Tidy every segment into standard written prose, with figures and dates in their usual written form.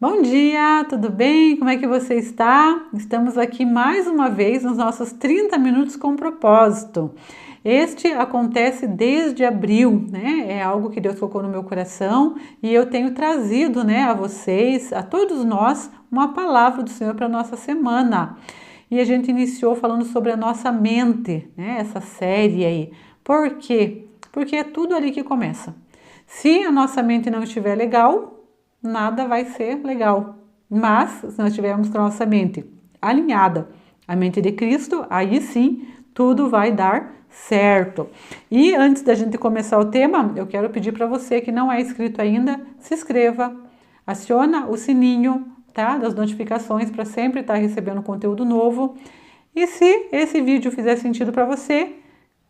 Bom dia, tudo bem? Como é que você está? Estamos aqui mais uma vez nos nossos 30 minutos com propósito. Este acontece desde abril, né? É algo que Deus colocou no meu coração e eu tenho trazido, né, a vocês, a todos nós, uma palavra do Senhor para a nossa semana. E a gente iniciou falando sobre a nossa mente, né? Essa série aí. Por quê? Porque é tudo ali que começa. Se a nossa mente não estiver legal, nada vai ser legal. Mas, se nós tivermos com a nossa mente alinhada à mente de Cristo, aí sim tudo vai dar certo. E antes da gente começar o tema, eu quero pedir para você que não é inscrito ainda, se inscreva, aciona o sininho, tá, das notificações para sempre estar recebendo conteúdo novo. E se esse vídeo fizer sentido para você,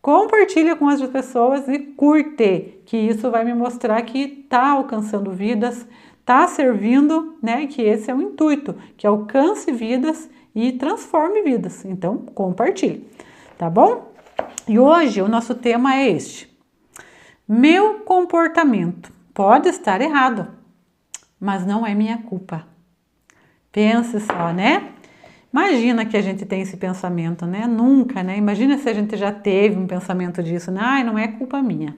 compartilha com as pessoas e curte, que isso vai me mostrar que está alcançando vidas, está servindo, né? Que esse é o intuito, que alcance vidas e transforme vidas. Então, compartilhe, tá bom? E hoje o nosso tema é este: meu comportamento pode estar errado, mas não é minha culpa. Pense só, né? Imagina que a gente tem esse pensamento, né? Nunca, né? Imagina se a gente já teve um pensamento disso, né? Ai, não é culpa minha.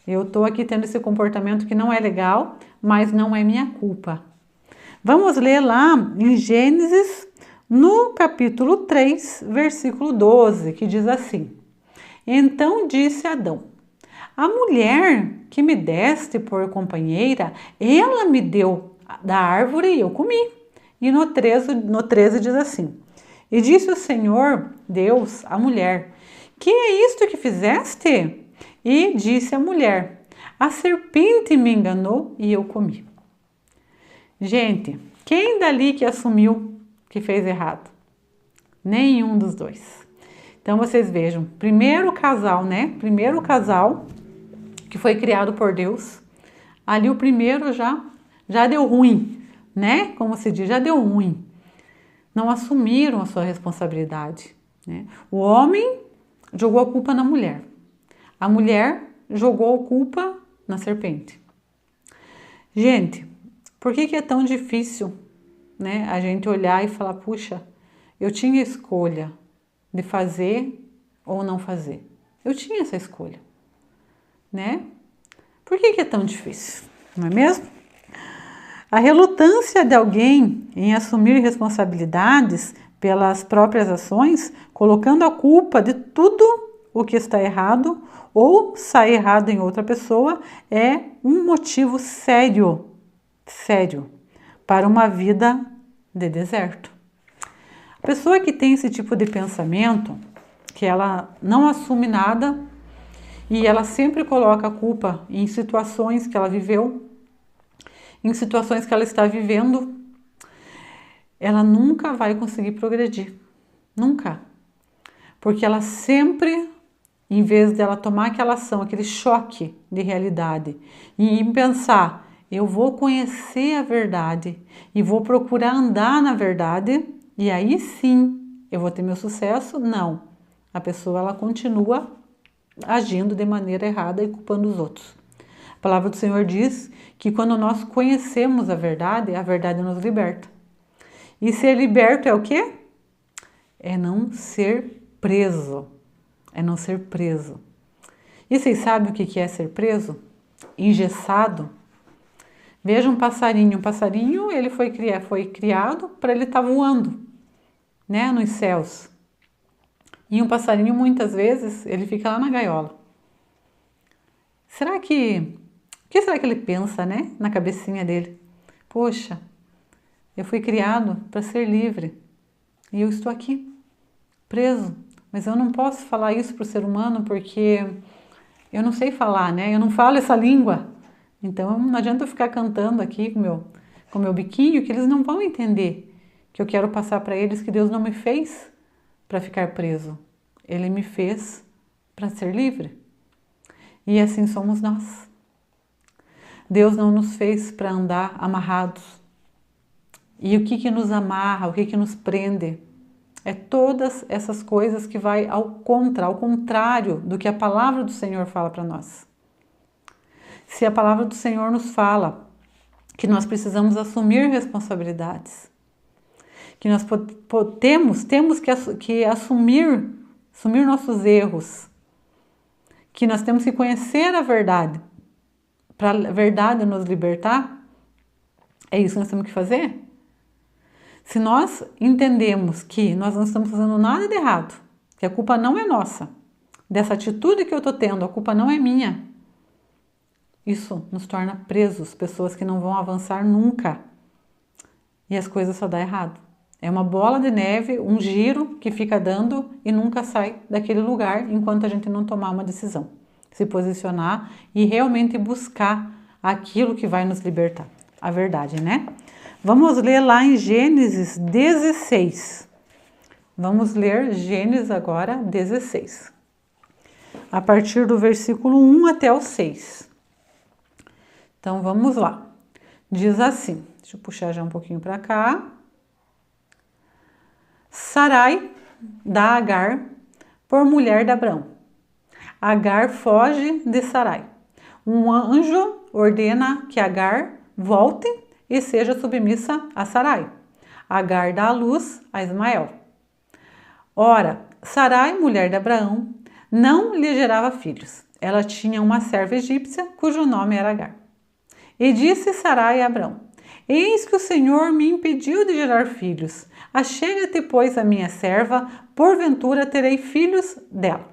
Eu tô aqui tendo esse comportamento que não é legal, mas não é minha culpa. Vamos ler lá em Gênesis, no capítulo 3, versículo 12, que diz assim: Então disse Adão: a mulher que me deste por companheira, ela me deu da árvore e eu comi. E no 13 diz assim: E disse o Senhor Deus à mulher: Que é isto que fizeste? E disse a mulher: A serpente me enganou e eu comi. Gente, quem dali que assumiu que fez errado? Nenhum dos dois. Então vocês vejam, primeiro casal, né? Primeiro casal que foi criado por Deus. Ali o primeiro já deu ruim, né? Como se diz, já deu ruim. Não assumiram a sua responsabilidade, né? O homem jogou a culpa na mulher. A mulher jogou a culpa na serpente. Gente, por que é tão difícil, né, a gente olhar e falar, puxa, eu tinha escolha de fazer ou não fazer. Eu tinha essa escolha, né? Por que é tão difícil, não é mesmo? A relutância de alguém em assumir responsabilidades pelas próprias ações, colocando a culpa de tudo o que está errado ou sai errado em outra pessoa, é um motivo sério para uma vida de deserto. A pessoa que tem esse tipo de pensamento, que ela não assume nada e ela sempre coloca a culpa em situações que ela viveu, em situações que ela está vivendo, ela nunca vai conseguir progredir. Nunca. Porque ela sempre, em vez dela tomar aquela ação, aquele choque de realidade, e pensar, eu vou conhecer a verdade e vou procurar andar na verdade, e aí sim eu vou ter meu sucesso, não. A pessoa ela continua agindo de maneira errada e culpando os outros. A palavra do Senhor diz que quando nós conhecemos a verdade nos liberta. E ser liberto é o quê? É não ser preso. É não ser preso. E vocês sabem o que é ser preso? Engessado. Veja um passarinho. Um passarinho ele foi criado para ele estar voando, né, nos céus. E um passarinho muitas vezes ele fica lá na gaiola. O que será que ele pensa, né, na cabecinha dele? Poxa, eu fui criado para ser livre e eu estou aqui, preso. Mas eu não posso falar isso para o ser humano porque eu não sei falar, né? Eu não falo essa língua. Então não adianta eu ficar cantando aqui com meu biquinho que eles não vão entender que eu quero passar para eles que Deus não me fez para ficar preso. Ele me fez para ser livre. E assim somos nós. Deus não nos fez para andar amarrados. E o que nos amarra, o que nos prende? É todas essas coisas que vai ao contrário do que a palavra do Senhor fala para nós. Se a palavra do Senhor nos fala que nós precisamos assumir responsabilidades, que nós temos que assumir nossos erros, que nós temos que conhecer a verdade, para a verdade nos libertar. É isso que nós temos que fazer? Se nós entendemos que nós não estamos fazendo nada de errado, que a culpa não é nossa, dessa atitude que eu estou tendo, a culpa não é minha, isso nos torna presos, pessoas que não vão avançar nunca. E as coisas só dão errado. É uma bola de neve, um giro que fica dando e nunca sai daquele lugar enquanto a gente não tomar uma decisão. Se posicionar e realmente buscar aquilo que vai nos libertar. A verdade, né? Vamos ler lá em Gênesis 16. Vamos ler Gênesis agora 16. A partir do versículo 1 até o 6. Então vamos lá. Diz assim, deixa eu puxar já um pouquinho para cá. Sarai dá Agar por mulher de Abrão. Agar foge de Sarai. Um anjo ordena que Agar volte e seja submissa a Sarai. Agar dá à luz a Ismael. Ora, Sarai, mulher de Abraão, não lhe gerava filhos. Ela tinha uma serva egípcia cujo nome era Agar. E disse Sarai a Abrão: Eis que o Senhor me impediu de gerar filhos. Achega-te, pois, a minha serva, porventura terei filhos dela.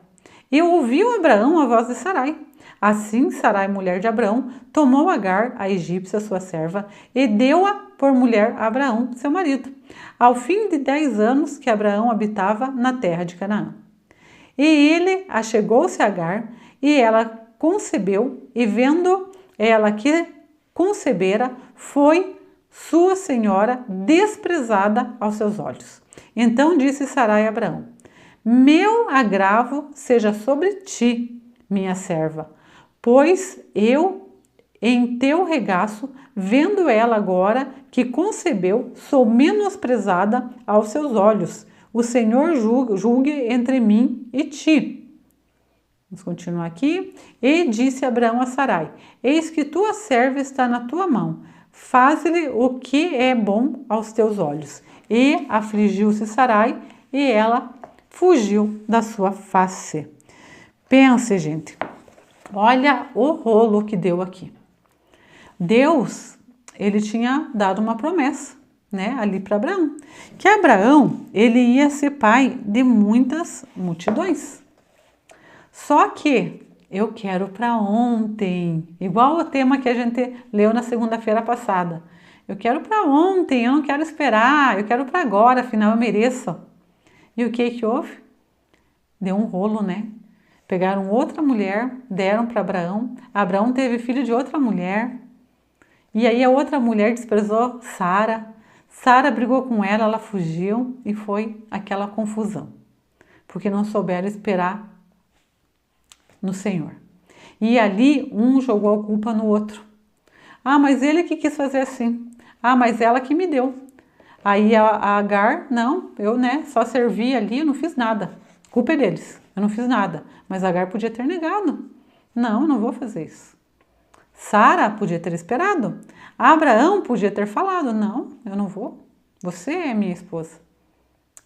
E ouviu Abraão a voz de Sarai. Assim, Sarai, mulher de Abrão, tomou Agar, a egípcia, sua serva, e deu-a por mulher a Abraão, seu marido, ao fim de 10 anos que Abraão habitava na terra de Canaã. E ele achegou-se a Agar, e ela concebeu, e vendo ela que concebera, foi sua senhora desprezada aos seus olhos. Então disse Sarai a Abraão: Meu agravo seja sobre ti, minha serva, pois eu, em teu regaço, vendo ela agora que concebeu, sou menosprezada aos seus olhos. O Senhor julgue entre mim e ti. Vamos continuar aqui. E disse Abraão a Sarai: Eis que tua serva está na tua mão. Faze-lhe o que é bom aos teus olhos. E afligiu-se Sarai, e ela fugiu da sua face. Pense, gente. Olha o rolo que deu aqui. Deus, ele tinha dado uma promessa, né, ali para Abraão. Que Abraão, ele ia ser pai de muitas multidões. Só que eu quero para ontem, igual o tema que a gente leu na segunda-feira passada. Eu quero para ontem, eu não quero esperar, eu quero para agora, afinal eu mereço. E o que houve? Deu um rolo, né? Pegaram outra mulher, deram para Abraão. Abraão teve filho de outra mulher. E aí a outra mulher desprezou Sara. Sara brigou com ela, ela fugiu e foi aquela confusão. Porque não souberam esperar no Senhor. E ali um jogou a culpa no outro. Ah, mas ele que quis fazer assim. Ah, mas ela que me deu. Aí a Agar, não, eu só servi ali, eu não fiz nada. A culpa é deles, eu não fiz nada. Mas a Agar podia ter negado. Não, eu não vou fazer isso. Sara podia ter esperado. Abraão podia ter falado, não, eu não vou. Você é minha esposa.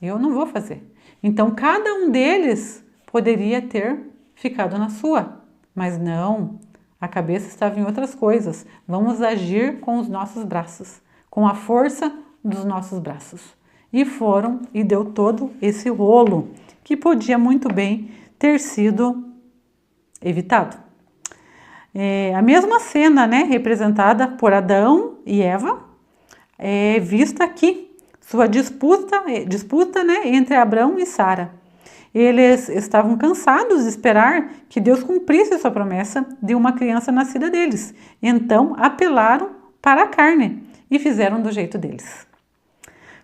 Eu não vou fazer. Então cada um deles poderia ter ficado na sua, mas não, a cabeça estava em outras coisas. Vamos agir com os nossos braços, com a força dos nossos braços. E foram e deu todo esse rolo que podia muito bem ter sido evitado. A mesma cena, né, representada por Adão e Eva, é vista aqui, sua disputa, né, entre Abrão e Sara. Eles estavam cansados de esperar que Deus cumprisse sua promessa de uma criança nascida deles. Então, apelaram para a carne e fizeram do jeito deles.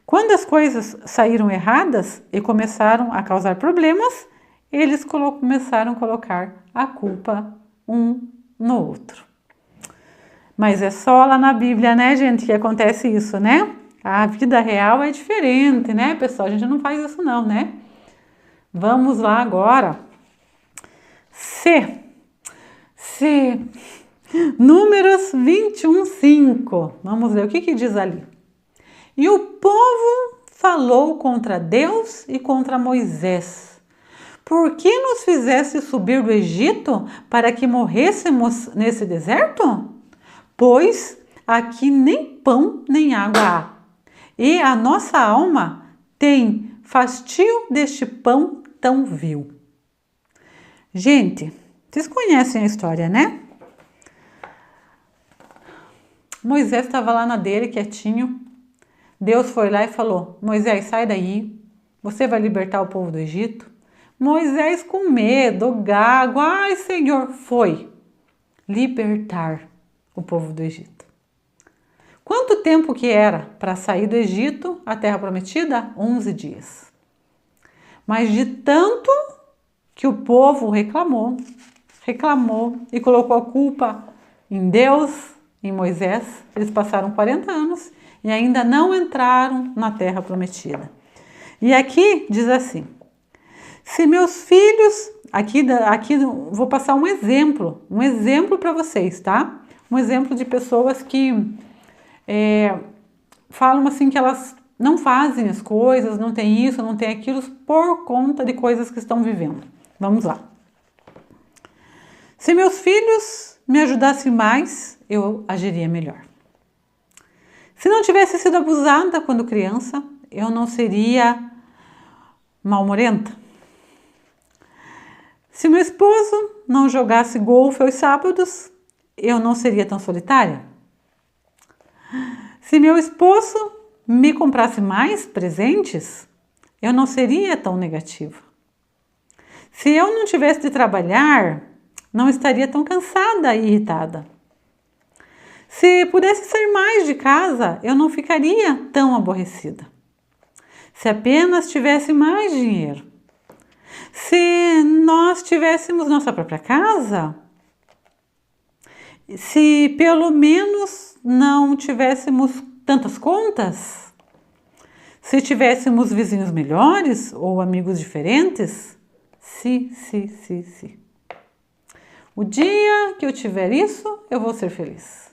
Quando as coisas saíram erradas e começaram a causar problemas, eles começaram a colocar a culpa um no outro. Mas é só lá na Bíblia, né, gente, que acontece isso, né? A vida real é diferente, né, pessoal? A gente não faz isso não, né? Vamos lá agora. Se Números 21:5. Vamos ver o que diz ali. E o povo falou contra Deus e contra Moisés. Por que nos fizeste subir do Egito para que morrêssemos nesse deserto? Pois aqui nem pão nem água há, e a nossa alma tem fastio deste pão tão vil. Gente, vocês conhecem a história, né? Moisés estava lá na dele, quietinho. Deus foi lá e falou: Moisés, sai daí, você vai libertar o povo do Egito. Moisés, com medo, gago, ai Senhor, foi libertar o povo do Egito. Quanto tempo que era para sair do Egito, a terra prometida? 11 dias. Mas de tanto que o povo reclamou e colocou a culpa em Deus, em Moisés, eles passaram 40 anos e ainda não entraram na terra prometida. E aqui diz assim: se meus filhos, aqui vou passar um exemplo para vocês, tá? Um exemplo de pessoas que falam assim que elas não fazem as coisas, não tem isso, não tem aquilo, por conta de coisas que estão vivendo. Vamos lá. Se meus filhos me ajudassem mais, eu agiria melhor. Se não tivesse sido abusada quando criança, eu não seria mal-humorenta. Se meu esposo não jogasse golfe aos sábados, eu não seria tão solitária. Se meu esposo me comprasse mais presentes, eu não seria tão negativa. Se eu não tivesse de trabalhar, não estaria tão cansada e irritada. Se pudesse sair mais de casa, eu não ficaria tão aborrecida. Se apenas tivesse mais dinheiro. Se nós tivéssemos nossa própria casa, se pelo menos não tivéssemos tantas contas, se tivéssemos vizinhos melhores ou amigos diferentes, se. O dia que eu tiver isso, eu vou ser feliz.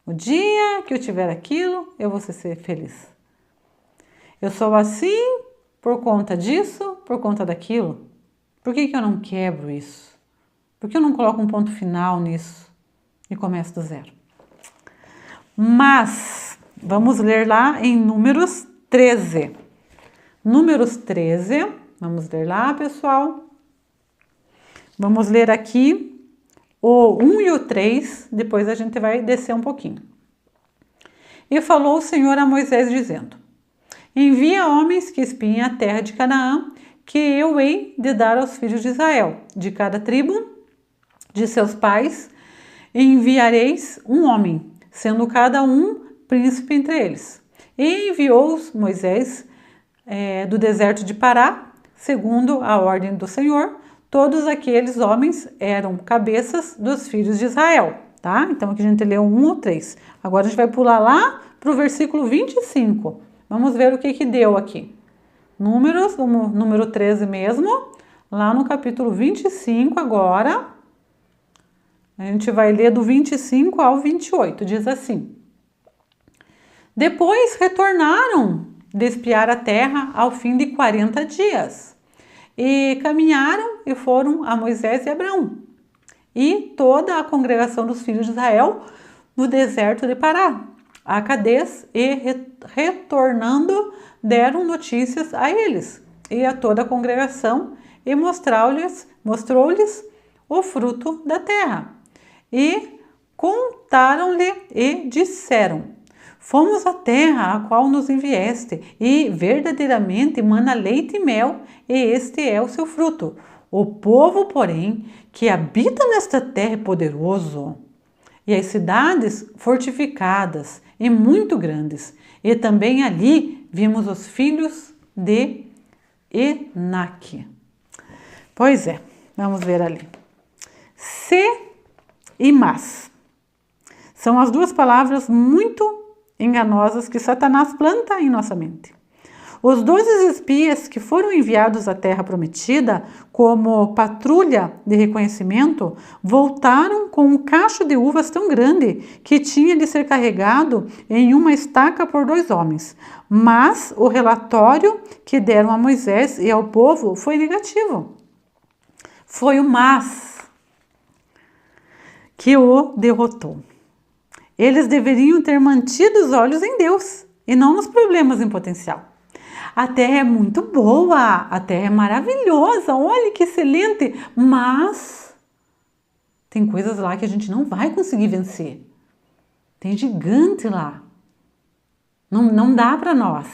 O dia que eu tiver aquilo, eu vou ser feliz. Eu sou assim por conta disso, por conta daquilo. Por que eu não quebro isso? Por que eu não coloco um ponto final nisso e começo do zero? Mas vamos ler lá em Números 13. Números 13, vamos ler lá, pessoal. Vamos ler aqui o 1 e o 3, depois a gente vai descer um pouquinho. E falou o Senhor a Moisés dizendo: envia homens que espiem a terra de Canaã, que eu hei de dar aos filhos de Israel. De cada tribo de seus pais enviareis um homem, sendo cada um príncipe entre eles. E enviou-os Moisés do deserto de Pará, segundo a ordem do Senhor. Todos aqueles homens eram cabeças dos filhos de Israel, tá? Então aqui a gente leu 1 ou 3. Agora a gente vai pular lá para o versículo 25. Vamos ver o que deu aqui. Números, número 13 mesmo, lá no capítulo 25 agora. A gente vai ler do 25 ao 28, diz assim: depois retornaram de espiar a terra ao fim de 40 dias. E caminharam e foram a Moisés e Abraão e toda a congregação dos filhos de Israel no deserto de Pará, a Cades, e retornando deram notícias a eles e a toda a congregação e mostrou-lhes o fruto da terra. E contaram-lhe e disseram: fomos à terra a qual nos enviaste, e verdadeiramente mana leite e mel, e este é o seu fruto. O povo, porém, que habita nesta terra é poderoso, e as cidades fortificadas e muito grandes. E também ali vimos os filhos de Enaque. Pois é, vamos ver ali. Se e mas. São as duas palavras muito enganosas que Satanás planta em nossa mente. Os 12 espias que foram enviados à terra prometida como patrulha de reconhecimento voltaram com um cacho de uvas tão grande que tinha de ser carregado em uma estaca por 2 homens. Mas o relatório que deram a Moisés e ao povo foi negativo. Foi o mas que o derrotou. Eles deveriam ter mantido os olhos em Deus e não nos problemas em potencial. A terra é muito boa, a terra é maravilhosa, olha que excelente, mas tem coisas lá que a gente não vai conseguir vencer. Tem gigante lá. Não dá para nós.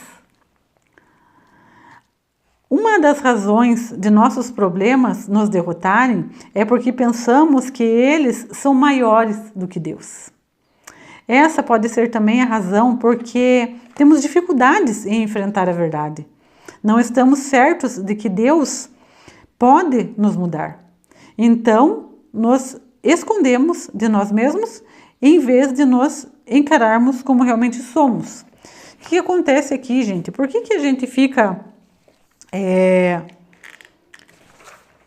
Uma das razões de nossos problemas nos derrotarem é porque pensamos que eles são maiores do que Deus. Essa pode ser também a razão porque temos dificuldades em enfrentar a verdade. Não estamos certos de que Deus pode nos mudar. Então, nos escondemos de nós mesmos em vez de nos encararmos como realmente somos. O que acontece aqui, gente? Por que a gente fica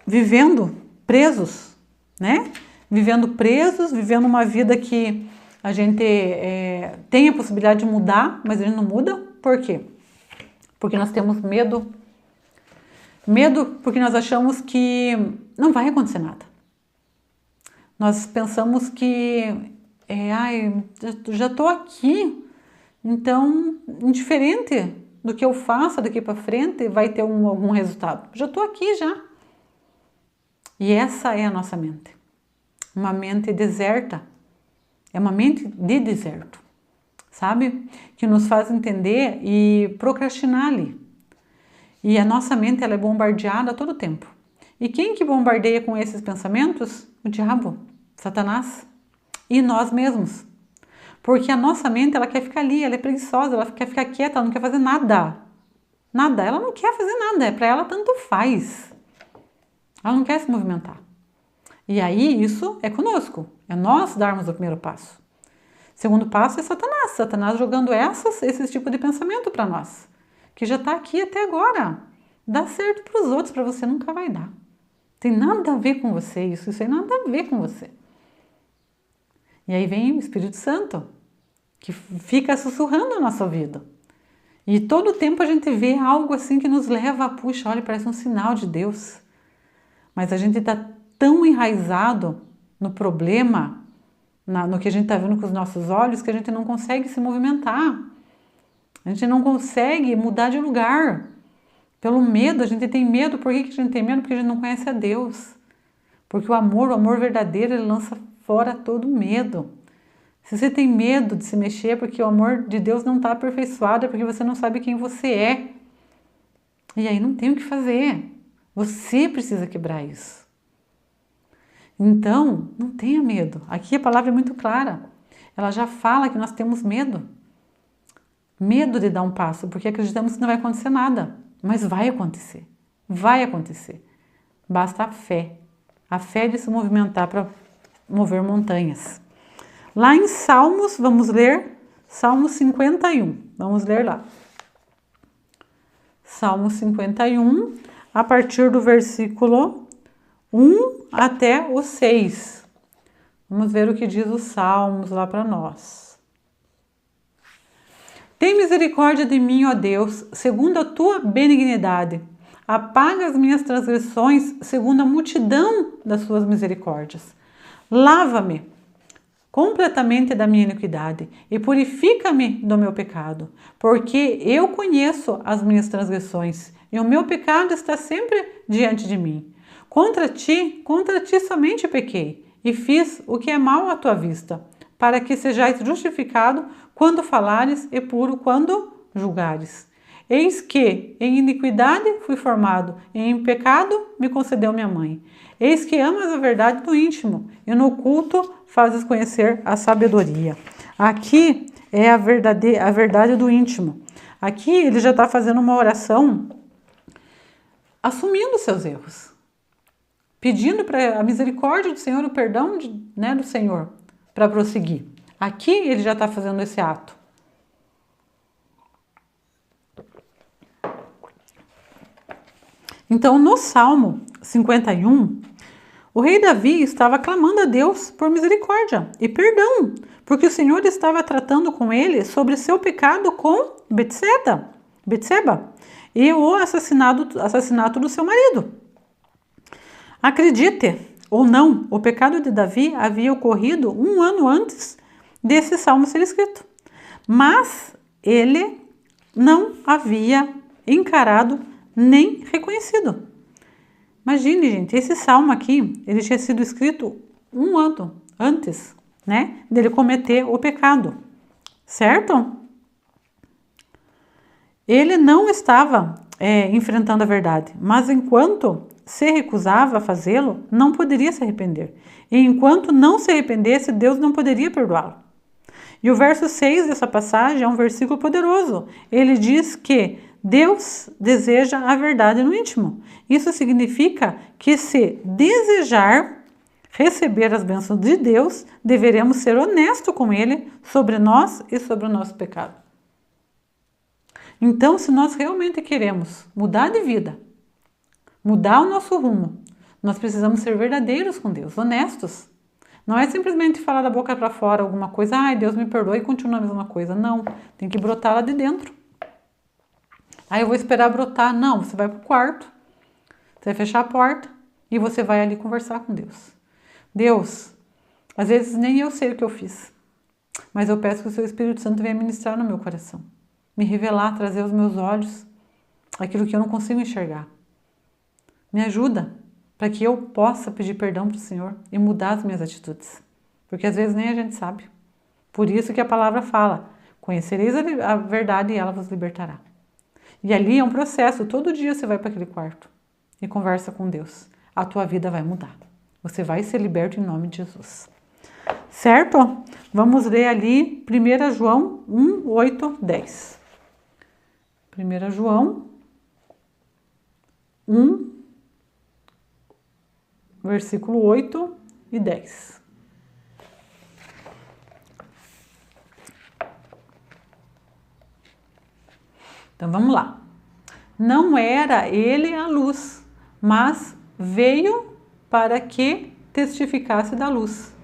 vivendo presos, né? Vivendo uma vida que a gente tem a possibilidade de mudar, mas a gente não muda. Por quê? Porque nós temos medo. Medo porque nós achamos que não vai acontecer nada. Nós pensamos que, já estou aqui, então, indiferente do que eu faça daqui para frente, vai ter algum resultado. Já estou aqui já. E essa é a nossa mente. Uma mente deserta. É uma mente de deserto, sabe? Que nos faz entender e procrastinar ali. E a nossa mente ela é bombardeada a todo tempo. E quem que bombardeia com esses pensamentos? O diabo, Satanás e nós mesmos. Porque a nossa mente ela quer ficar ali, ela é preguiçosa, ela quer ficar quieta, ela não quer fazer nada. Nada, ela não quer fazer nada, para ela tanto faz. Ela não quer se movimentar. E aí isso é conosco, é nós darmos o primeiro passo. O segundo passo é Satanás, Satanás jogando esse tipo de pensamento para nós, que já está aqui até agora. Dá certo para os outros, para você nunca vai dar. Tem nada a ver com você isso tem nada a ver com você. E aí vem o Espírito Santo, que fica sussurrando na nossa vida. E todo tempo a gente vê algo assim que nos leva a, puxa, olha, parece um sinal de Deus. Mas a gente está tão enraizado no problema, no que a gente está vendo com os nossos olhos, que a gente não consegue se movimentar. A gente não consegue mudar de lugar. Pelo medo, a gente tem medo. Por que a gente tem medo? Porque a gente não conhece a Deus. Porque o amor verdadeiro, ele lança fora todo medo. Se você tem medo de se mexer, é porque o amor de Deus não está aperfeiçoado, é porque você não sabe quem você é. E aí não tem o que fazer. Você precisa quebrar isso. Então, não tenha medo. Aqui a palavra é muito clara. Ela já fala que nós temos medo. Medo de dar um passo, porque acreditamos que não vai acontecer nada. Mas vai acontecer. Vai acontecer. Basta a fé. A fé de se movimentar para mover montanhas. Lá em Salmos, vamos ler Salmo 51. Vamos ler lá. Salmo 51, a partir do versículo 1 até o 6. Vamos ver o que diz os Salmos lá para nós. Tem misericórdia de mim, ó Deus, segundo a tua benignidade. Apaga as minhas transgressões segundo a multidão das suas misericórdias. Lava-me completamente da minha iniquidade e purifica-me do meu pecado, porque eu conheço as minhas transgressões e o meu pecado está sempre diante de mim. Contra ti somente pequei e fiz o que é mal à tua vista, para que sejais justificado quando falares e puro quando julgares. Eis que em iniquidade fui formado, e em pecado me concedeu minha mãe. Eis que amas a verdade do íntimo, e no oculto fazes conhecer a sabedoria. Aqui é a verdade do íntimo. Aqui ele já está fazendo uma oração assumindo seus erros, pedindo para a misericórdia do Senhor, o perdão do Senhor, para prosseguir. Aqui ele já está fazendo esse ato. Então, no Salmo 51, o rei Davi estava clamando a Deus por misericórdia e perdão, porque o Senhor estava tratando com ele sobre seu pecado com Betseba e o assassinato do seu marido. Acredite ou não, o pecado de Davi havia ocorrido 1 ano antes desse salmo ser escrito, mas ele não havia encarado nem reconhecido. Imagine, gente, esse salmo aqui, ele tinha sido escrito 1 ano antes, né, dele cometer o pecado, certo? Ele não estava enfrentando a verdade, mas enquanto se recusava a fazê-lo, não poderia se arrepender. E enquanto não se arrependesse, Deus não poderia perdoá-lo. E o verso 6 dessa passagem é um versículo poderoso. Ele diz que Deus deseja a verdade no íntimo. Isso significa que se desejar receber as bênçãos de Deus, deveremos ser honestos com Ele sobre nós e sobre o nosso pecado. Então, se nós realmente queremos mudar de vida, mudar o nosso rumo, nós precisamos ser verdadeiros com Deus, honestos. Não é simplesmente falar da boca para fora alguma coisa, ai, Deus me perdoa e continua a mesma coisa. Não, tem que brotar lá de dentro. Aí eu vou esperar brotar. Não, você vai para o quarto, você vai fechar a porta e você vai ali conversar com Deus. Deus, às vezes nem eu sei o que eu fiz, mas eu peço que o seu Espírito Santo venha ministrar no meu coração, me revelar, trazer aos meus olhos aquilo que eu não consigo enxergar. Me ajuda para que eu possa pedir perdão para o Senhor e mudar as minhas atitudes, porque às vezes nem a gente sabe. Por isso que a palavra fala, conhecereis a verdade e ela vos libertará. E ali é um processo, todo dia você vai para aquele quarto e conversa com Deus. A tua vida vai mudar. Você vai ser liberto em nome de Jesus. Certo? Vamos ler ali 1 João 1, 8, 10. 1 João 1, versículo 8 e 10. Então vamos lá. Não era ele a luz, mas veio para que testificasse da luz.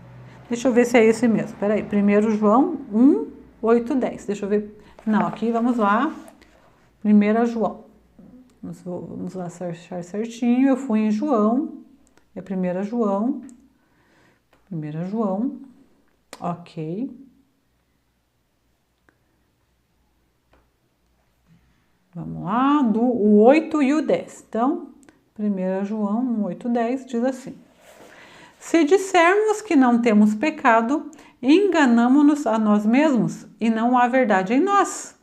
Deixa eu ver se é esse mesmo. Espera aí. 1 João 1, 8, 10. Deixa eu ver. Não, aqui vamos lá. 1 João. Vamos lá achar certinho. Eu fui em João. É 1 João. 1 João. Ok. Vamos lá, o 8 e o 10. Então, 1 João 1, 8, 10 diz assim: se dissermos que não temos pecado, enganamo-nos a nós mesmos e não há verdade em nós.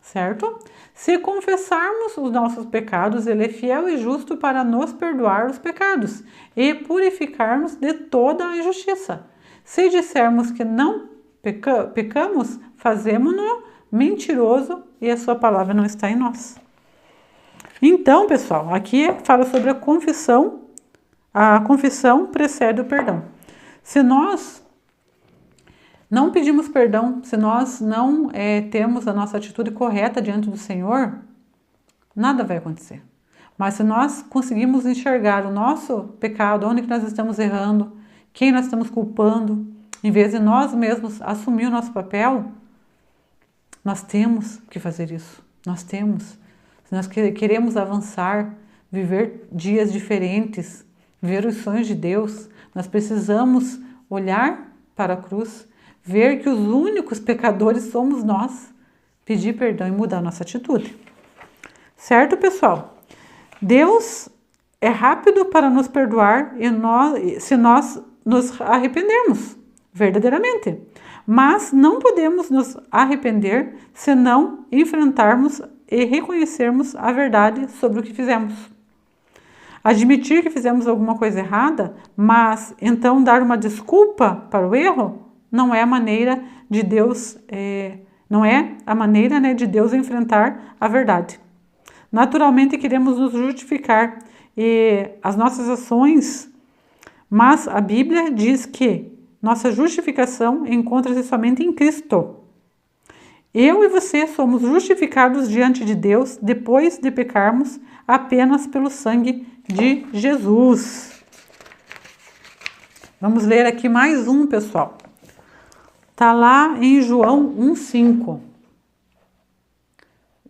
Certo? Se confessarmos os nossos pecados, ele é fiel e justo para nos perdoar os pecados e purificar-nos de toda a injustiça. Se dissermos que não pecamos, fazemo-no mentiroso e a sua palavra não está em nós. Então, pessoal, aqui fala sobre a confissão. A confissão precede o perdão. Se nós não pedimos perdão, se nós não temos a nossa atitude correta diante do Senhor, nada vai acontecer. Mas se nós conseguimos enxergar o nosso pecado, onde que nós estamos errando, quem nós estamos culpando, em vez de nós mesmos assumir o nosso papel, nós temos que fazer isso. Nós temos. Se nós queremos avançar, viver dias diferentes, ver os sonhos de Deus, nós precisamos olhar para a cruz, ver que os únicos pecadores somos nós, pedir perdão e mudar nossa atitude. Certo, pessoal? Deus é rápido para nos perdoar se nós nos arrependermos verdadeiramente. Mas não podemos nos arrepender se não enfrentarmos e reconhecermos a verdade sobre o que fizemos. Admitir que fizemos alguma coisa errada, mas então dar uma desculpa para o erro, não é a maneira de Deus, de Deus enfrentar a verdade. Naturalmente queremos nos justificar e as nossas ações, mas a Bíblia diz que nossa justificação encontra-se somente em Cristo. Eu e você somos justificados diante de Deus depois de pecarmos apenas pelo sangue de Jesus. Vamos ler aqui mais um, pessoal. Está lá em João 1,5.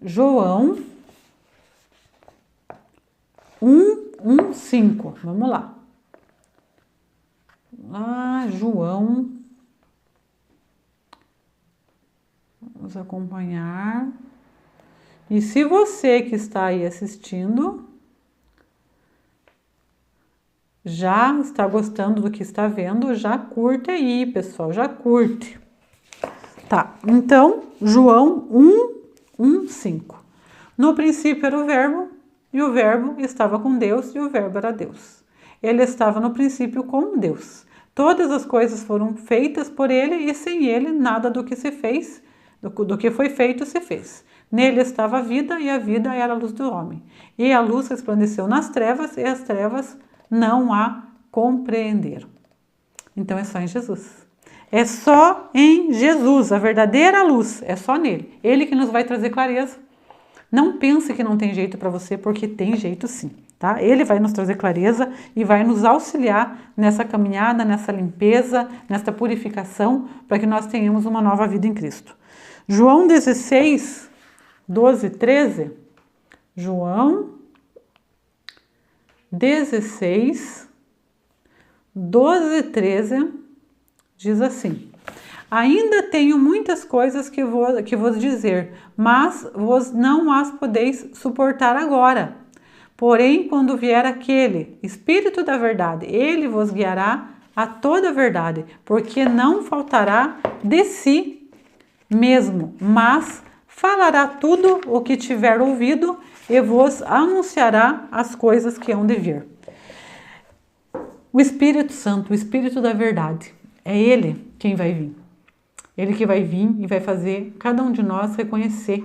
João 1,5. Vamos lá. João. Vamos acompanhar. E se você que está aí assistindo já está gostando do que está vendo, já curte aí, pessoal, já curte. Tá, então, João 1:5. No princípio era o verbo, e o verbo estava com Deus, e o verbo era Deus. Ele estava no princípio com Deus. Todas as coisas foram feitas por ele, e sem ele nada do que se fez, do que foi feito se fez. Nele estava a vida, e a vida era a luz do homem. E a luz resplandeceu nas trevas, e as trevas não a compreenderam. Então é só em Jesus. É só em Jesus, a verdadeira luz, é só nele. Ele que nos vai trazer clareza. Não pense que não tem jeito para você, porque tem jeito sim, tá? Ele vai nos trazer clareza e vai nos auxiliar nessa caminhada, nessa limpeza, nessa purificação, para que nós tenhamos uma nova vida em Cristo. João 16, 12, 13. João 16, 12, 13, diz assim: ainda tenho muitas coisas que vos dizer, mas vos não as podeis suportar agora. Porém, quando vier aquele Espírito da verdade, ele vos guiará a toda a verdade, porque não faltará de si mesmo, mas falará tudo o que tiver ouvido e vos anunciará as coisas que hão de vir. O Espírito Santo, o Espírito da verdade, é Ele quem vai vir. Ele que vai vir e vai fazer cada um de nós reconhecer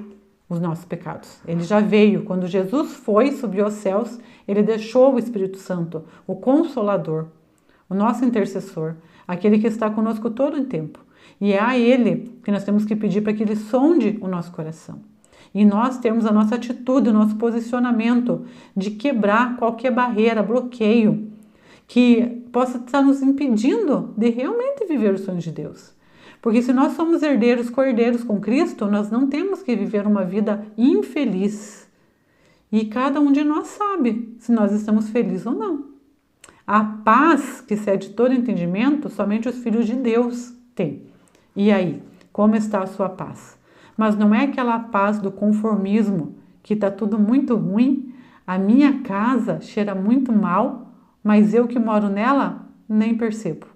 os nossos pecados. Ele já veio, quando Jesus foi, subiu aos céus, Ele deixou o Espírito Santo, o Consolador, o nosso intercessor, aquele que está conosco todo o tempo. E é a Ele que nós temos que pedir para que Ele sonde o nosso coração. E nós temos a nossa atitude, o nosso posicionamento de quebrar qualquer barreira, bloqueio, que possa estar nos impedindo de realmente viver os sonhos de Deus. Porque se nós somos herdeiros, co-herdeiros com Cristo, nós não temos que viver uma vida infeliz. E cada um de nós sabe se nós estamos felizes ou não. A paz que excede todo entendimento, somente os filhos de Deus têm. E aí, como está a sua paz? Mas não é aquela paz do conformismo, que está tudo muito ruim, a minha casa cheira muito mal, mas eu que moro nela nem percebo.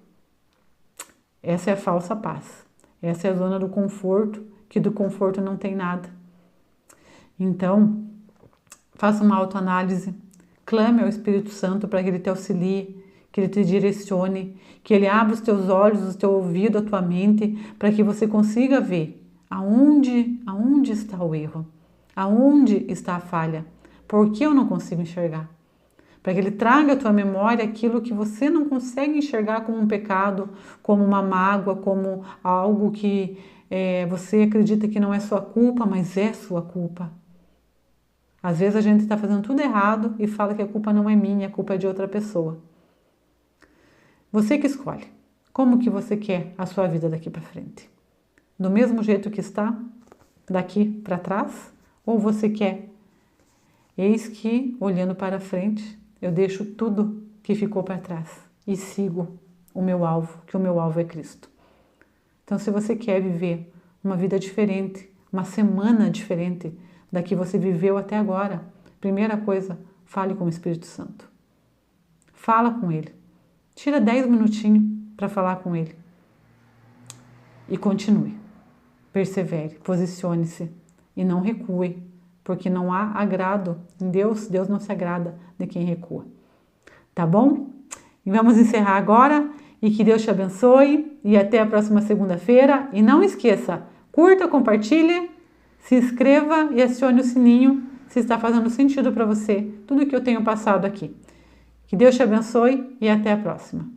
Essa é a falsa paz. Essa é a zona do conforto, que do conforto não tem nada. Então, faça uma autoanálise, clame ao Espírito Santo para que Ele te auxilie, que Ele te direcione, que Ele abra os teus olhos, o teu ouvido, a tua mente, para que você consiga ver aonde está o erro, aonde está a falha, por que eu não consigo enxergar. Para que Ele traga à tua memória aquilo que você não consegue enxergar como um pecado, como uma mágoa, como algo que você acredita que não é sua culpa, mas é sua culpa. Às vezes a gente está fazendo tudo errado e fala que a culpa não é minha, a culpa é de outra pessoa. Você que escolhe como que você quer a sua vida daqui para frente. Do mesmo jeito que está, daqui para trás, ou você quer? Eis que, olhando para frente, eu deixo tudo que ficou para trás e sigo o meu alvo, que o meu alvo é Cristo. Então, se você quer viver uma vida diferente, uma semana diferente da que você viveu até agora, primeira coisa, fale com o Espírito Santo. Fala com Ele. Tira 10 minutinhos para falar com Ele. E continue. Persevere, posicione-se e não recue. Porque não há agrado em Deus, Deus não se agrada de quem recua. Tá bom? E vamos encerrar agora e que Deus te abençoe e até a próxima segunda-feira. E não esqueça, curta, compartilhe, se inscreva e acione o sininho se está fazendo sentido para você tudo que eu tenho passado aqui. Que Deus te abençoe e até a próxima.